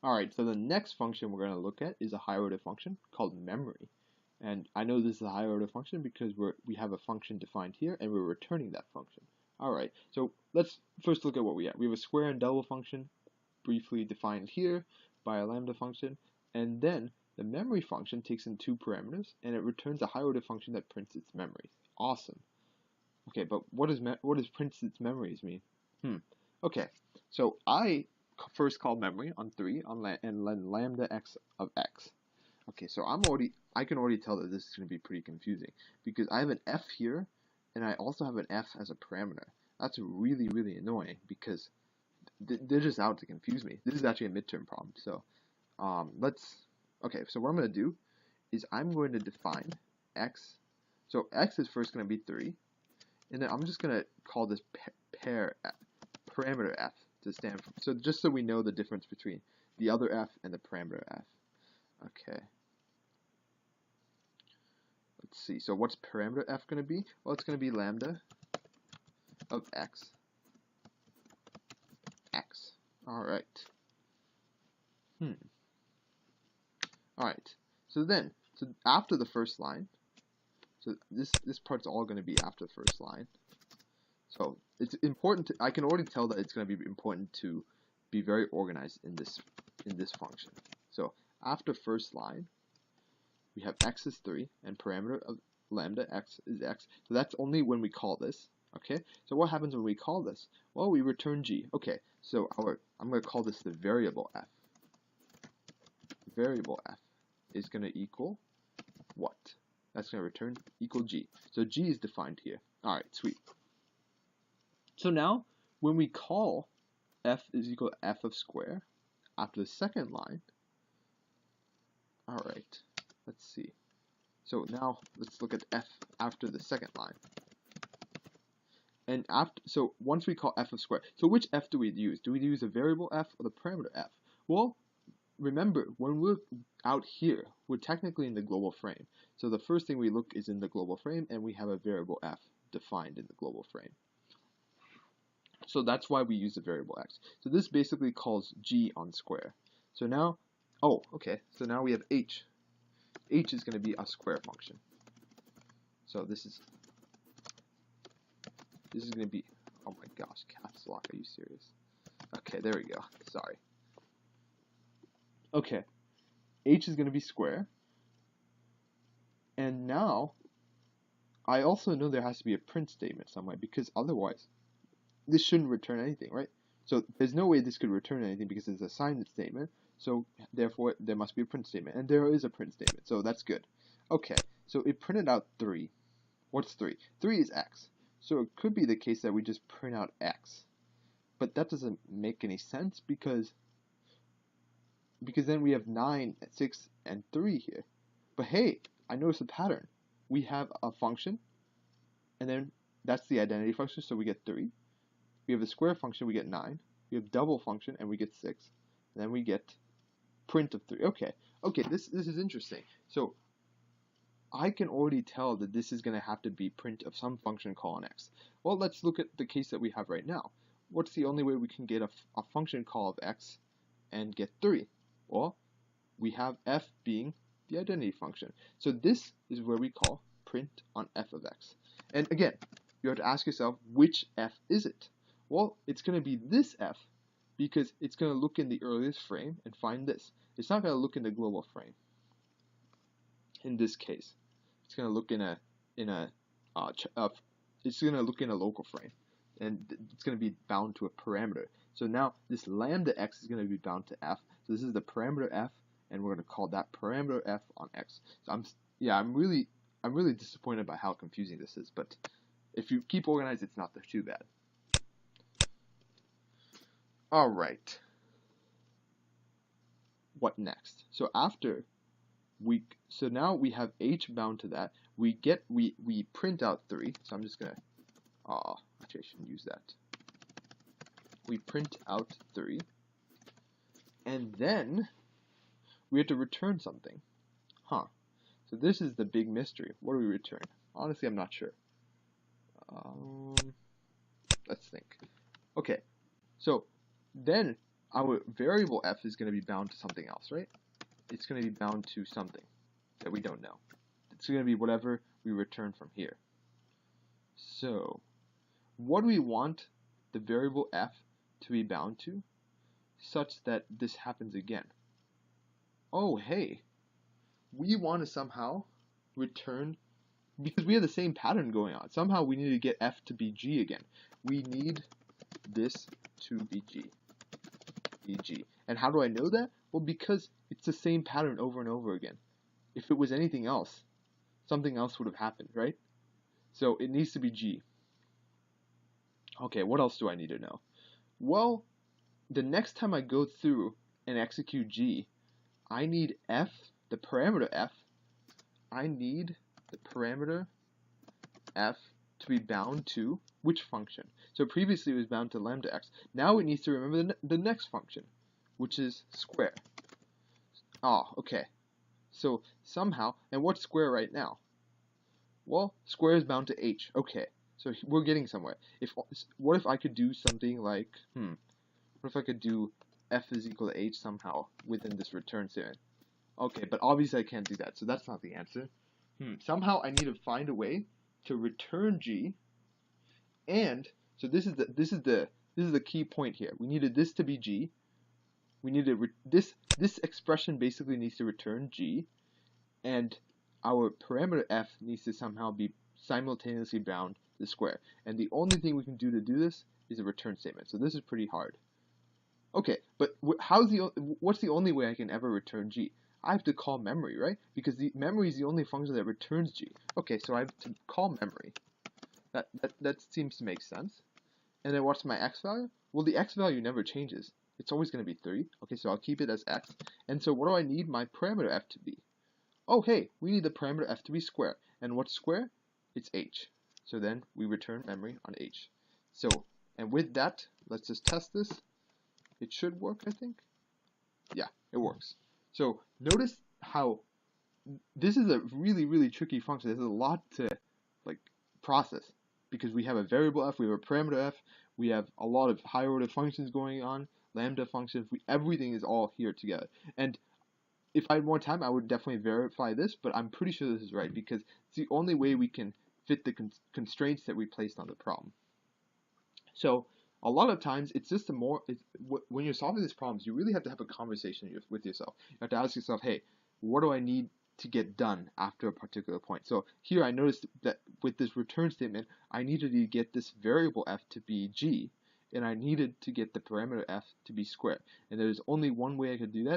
Alright, so the next function we're going to look at is a higher order function called memory. And I know this is a higher order function because we have a function defined here and we're returning that function. Alright, so let's first look at what we have. We have a square and double function briefly defined here by a lambda function, and then the memory function takes in two parameters and it returns a higher order function that prints its memories. Awesome. Okay, but what does prints its memories mean? Okay, so I first call memory on 3 and then lambda x of x. Okay, so I can already tell that this is going to be pretty confusing because I have an f here and I also have an f as a parameter. That's really, really annoying because they're just out to confuse me. This is actually a midterm problem. So okay, so what I'm going to do is I'm going to define x. So x is first going to be 3, and then I'm just going to call this parameter f to stand for. So just so we know the difference between the other f and the parameter f. Okay. Let's see. So what's parameter f going to be? Well, it's going to be lambda of x. X. All right. All right. So after the first line, so this part's all going to be after the first line. So it's important I can already tell that it's going to be important to be very organized in this function. So after first line, we have x is 3 and parameter of lambda x is x. So that's only when we call this. Okay. So what happens when we call this? Well, we return g. Okay. So I'm going to call this the variable f. Variable f is going to equal what? That's going to return equal g. So g is defined here. All right. Sweet. So now, when we call f is equal to f of square after the second line, alright, let's see. So now, let's look at f after the second line. And so once we call f of square, so which f do we use? Do we use the variable f or the parameter f? Well, remember, when we're out here, we're technically in the global frame. So the first thing we look is in the global frame, and we have a variable f defined in the global frame. So that's why we use the variable x. So this basically calls g on square. So now, okay, so now we have h. H is going to be a square function. So this is going to be, oh my gosh, caps lock, are you serious? Okay, there we go, sorry. Okay, h is going to be square. And now, I also know there has to be a print statement somewhere because otherwise, this shouldn't return anything, right? So there's no way this could return anything because it's a signed statement. So therefore, there must be a print statement. And there is a print statement. So that's good. Okay, so it printed out 3. What's 3? 3 is x. So it could be the case that we just print out x. But that doesn't make any sense because then we have 9, 6, and 3 here. But hey, I noticed a pattern. We have a function, and then that's the identity function, so we get 3. We have a square function, we get 9. We have double function, and we get 6. And then we get print of 3. Okay, this is interesting. So I can already tell that this is going to have to be print of some function called on x. Well, let's look at the case that we have right now. What's the only way we can get a function call of x and get 3? Well, we have f being the identity function. So this is where we call print on f of x. And again, you have to ask yourself, which f is it? Well, it's going to be this f because it's going to look in the earliest frame and find this. It's not going to look in the global frame. In this case, it's going to look it's going to look in a local frame, and it's going to be bound to a parameter. So now this lambda x is going to be bound to f. So this is the parameter f, and we're going to call that parameter f on x. So I'm really disappointed by how confusing this is, but if you keep organized, it's not too bad. All right. What next? So so now we have h bound to that. We print out 3. So I'm just gonna, actually I shouldn't use that. We print out 3, and then we have to return something. So this is the big mystery. What do we return? Honestly, I'm not sure. Let's think. Okay, so then our variable f is going to be bound to something else, right? It's going to be bound to something that we don't know. It's going to be whatever we return from here. So, what do we want the variable f to be bound to such that this happens again? Oh, hey, we want to somehow return, because we have the same pattern going on, somehow we need to get f to be g again. We need this to be g. And how do I know that? Well, because it's the same pattern over and over again. If it was anything else, something else would have happened, right? So it needs to be g. Okay, what else do I need to know? Well, the next time I go through and execute g, I need f, the parameter f, I need the parameter f to be bound to which function? So previously it was bound to lambda x. Now it needs to remember the next function, which is square. Okay. So somehow, and what's square right now? Well, square is bound to h. Okay. So we're getting somewhere. What if I could do something like, what if I could do f is equal to h somehow within this return statement? Okay, but obviously I can't do that, so that's not the answer. Somehow I need to find a way to return g, and so this is the key point here. We needed this to be g. We needed this expression basically needs to return g, and our parameter f needs to somehow be simultaneously bound to the square. And the only thing we can do to do this is a return statement. So this is pretty hard. Okay, but what's the only way I can ever return g? I have to call memory, right? Because the memory is the only function that returns g. Okay, so I have to call memory. That seems to make sense. And then what's my x value? Well, the x value never changes. It's always going to be 3. Okay, so I'll keep it as x. And so what do I need my parameter f to be? Oh, hey, we need the parameter f to be square. And what's square? It's h. So then we return memory on h. So, and with that, let's just test this. It should work, I think. Yeah, it works. So notice how this is a really, really tricky function. There's a lot to process because we have a variable f, we have a parameter f, we have a lot of higher order functions going on, lambda functions, everything is all here together. And if I had more time, I would definitely verify this, but I'm pretty sure this is right because it's the only way we can fit the constraints that we placed on the problem. So a lot of times, it's just when you're solving these problems, you really have to have a conversation with yourself. You have to ask yourself, hey, what do I need to get done after a particular point? So here I noticed that with this return statement, I needed to get this variable f to be g, and I needed to get the parameter f to be square. And there's only one way I could do that,